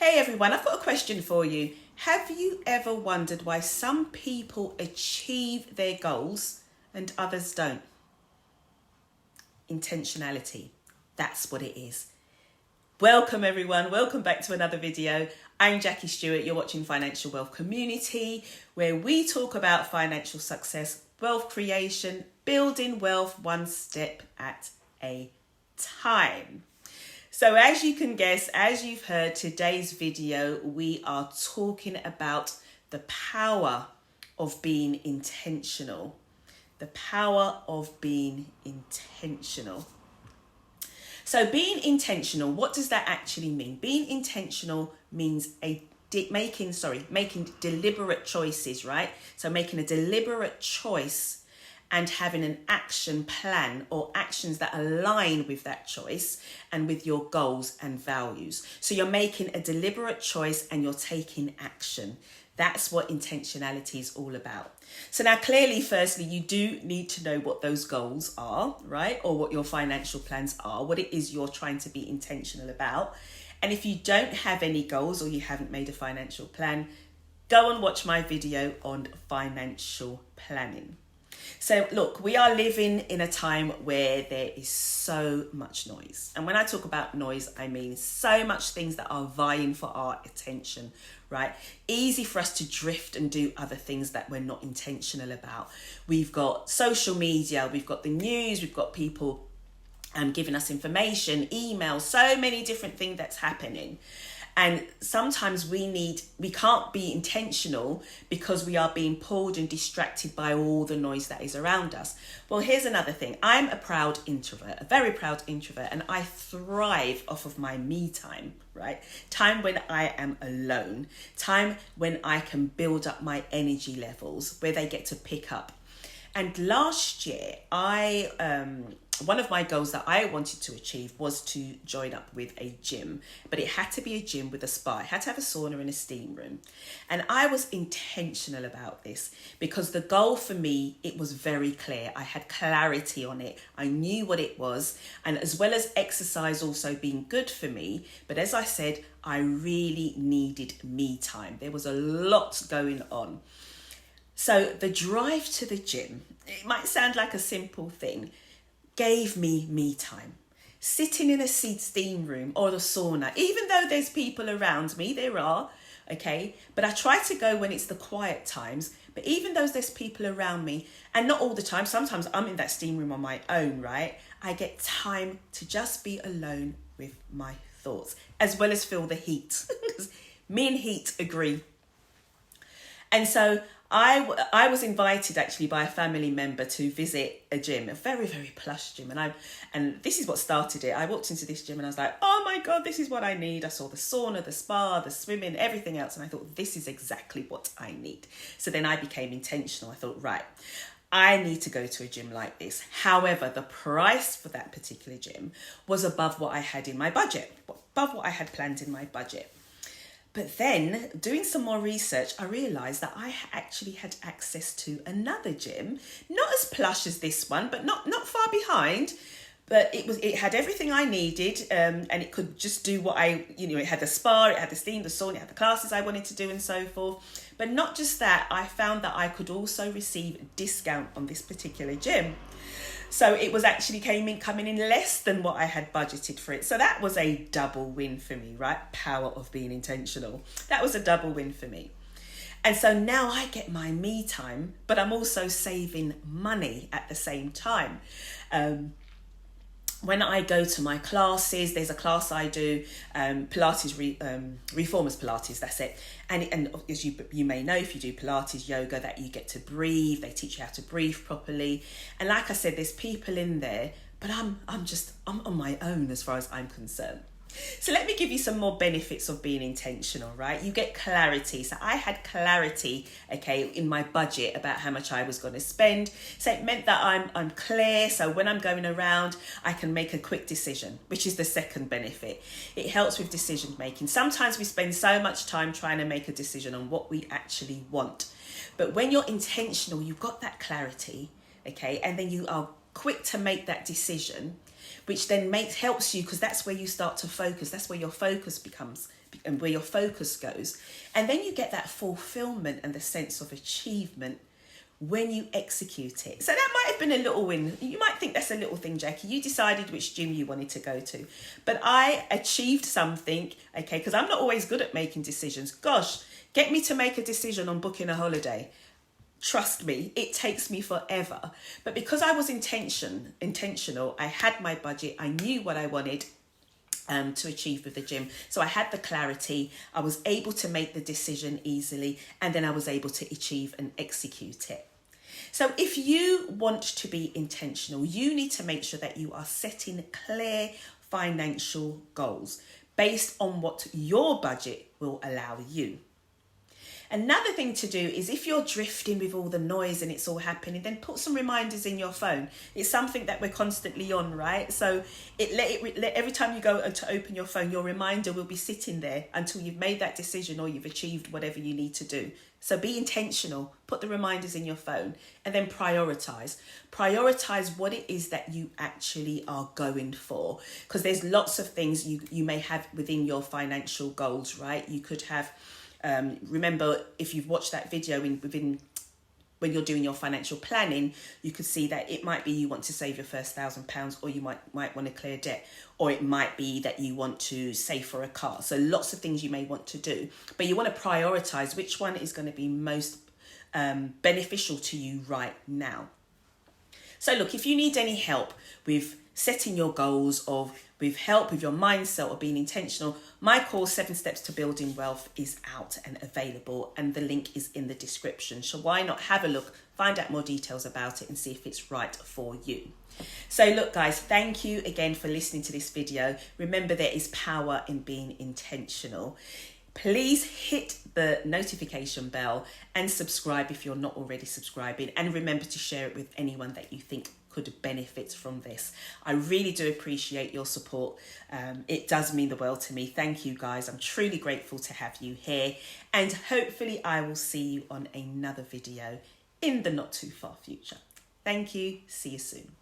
Hey everyone, I've got a question for you. Have you ever wondered why some people achieve their goals and others don't? Intentionality. That's what it is. Welcome everyone. Welcome back to another video. I'm Jackie Stewart. You're watching Financial Wealth Community, where we talk about financial success, wealth creation, building wealth one step at a time. So as you can guess, as you've heard, today's video, we are talking about the power of being intentional. The power of being intentional. So being intentional, what does that actually mean? Being intentional means making deliberate choices, right? So making a deliberate choice and having an action plan or actions that align with that choice and with your goals and values. So you're making a deliberate choice and you're taking action. That's what intentionality is all about. So now clearly, firstly, you do need to know what those goals are, right? Or what your financial plans are, what it is you're trying to be intentional about. And if you don't have any goals or you haven't made a financial plan, go and watch my video on financial planning. So look, we are living in a time where there is so much noise. And when I talk about noise, I mean so much things that are vying for our attention, right? Easy for us to drift and do other things that we're not intentional about. We've got social media, we've got the news, we've got people giving us information, emails, so many different things that's happening. And sometimes we can't be intentional because we are being pulled and distracted by all the noise that is around us. Well, here's another thing. I'm a proud introvert, a very proud introvert, and I thrive off of my me time, right? Time when I am alone, time when I can build up my energy levels, where they get to pick up. And last year, one of my goals that I wanted to achieve was to join up with a gym, but it had to be a gym with a spa. It had to have a sauna and a steam room. And I was intentional about this because the goal for me, it was very clear. I had clarity on it. I knew what it was. And as well as exercise also being good for me, but as I said, I really needed me time. There was a lot going on. So the drive to the gym, it might sound like a simple thing, gave me time. Sitting in a steam room or the sauna, even though there's people around me, there are, okay? But I try to go when it's the quiet times. But even though there's people around me, and not all the time, sometimes I'm in that steam room on my own, right? I get time to just be alone with my thoughts, as well as feel the heat. Because me and heat agree. And so I was invited actually by a family member to visit a gym, a very, very plush gym. And this is what started it. I walked into this gym and I was like, oh my God, this is what I need. I saw the sauna, the spa, the swimming, everything else. And I thought, this is exactly what I need. So then I became intentional. I thought, right, I need to go to a gym like this. However, the price for that particular gym was above what I had in my budget, above what I had planned in my budget. But then, doing some more research, I realised that I actually had access to another gym, not as plush as this one, but not far behind. But it had everything I needed, and it could just do what it had the spa, it had the steam, the sauna, it had the classes I wanted to do and so forth. But not just that, I found that I could also receive a discount on this particular gym. So it was actually coming in less than what I had budgeted for it. So that was a double win for me, right? Power of being intentional. That was a double win for me. And so now I get my me time, but I'm also saving money at the same time. When I go to my classes, there's a class I do, Pilates, Reformers Pilates, that's it. And as you may know, if you do Pilates yoga, that you get to breathe. They teach you how to breathe properly. And like I said, there's people in there, but I'm on my own as far as I'm concerned. So let me give you some more benefits of being intentional, right? You get clarity. So I had clarity, okay, in my budget about how much I was going to spend. So it meant that I'm clear. So when I'm going around, I can make a quick decision, which is the second benefit. It helps with decision making. Sometimes we spend so much time trying to make a decision on what we actually want. But when you're intentional, you've got that clarity, okay, and then you are quick to make that decision, which then helps you, because that's where you start to focus. That's where your focus becomes and where your focus goes. And then you get that fulfillment and the sense of achievement when you execute it. So that might have been a little win. You might think that's a little thing, Jackie. You decided which gym you wanted to go to. But I achieved something, okay, because I'm not always good at making decisions. Gosh, get me to make a decision on booking a holiday. Trust me, it takes me forever. But because I was intentional, I had my budget, I knew what I wanted to achieve with the gym. So I had the clarity, I was able to make the decision easily, and then I was able to achieve and execute it. So if you want to be intentional, you need to make sure that you are setting clear financial goals based on what your budget will allow you. Another thing to do is if you're drifting with all the noise and it's all happening, then put some reminders in your phone. It's something that we're constantly on, right? So every time you go to open your phone, your reminder will be sitting there until you've made that decision or you've achieved whatever you need to do. So be intentional, put the reminders in your phone, and then prioritize. Prioritize what it is that you actually are going for. Because there's lots of things you may have within your financial goals, right? You could have remember, if you've watched that video when you're doing your financial planning, you could see that it might be you want to save your first £1,000, or you might want to clear debt, or it might be that you want to save for a car. So lots of things you may want to do, but you want to prioritize which one is going to be most beneficial to you right now. So look, if you need any help with setting your goals, with help with your mindset or being intentional, my course 7 Steps to Building Wealth is out and available, and the link is in the description. So why not have a look, find out more details about it and see if it's right for you. So look guys, thank you again for listening to this video. Remember, there is power in being intentional. Please hit the notification bell and subscribe if you're not already subscribing, and remember to share it with anyone that you think could benefit from this. I really do appreciate your support. It does mean the world to me. Thank you guys. I'm truly grateful to have you here, and hopefully I will see you on another video in the not too far future. Thank you. See you soon.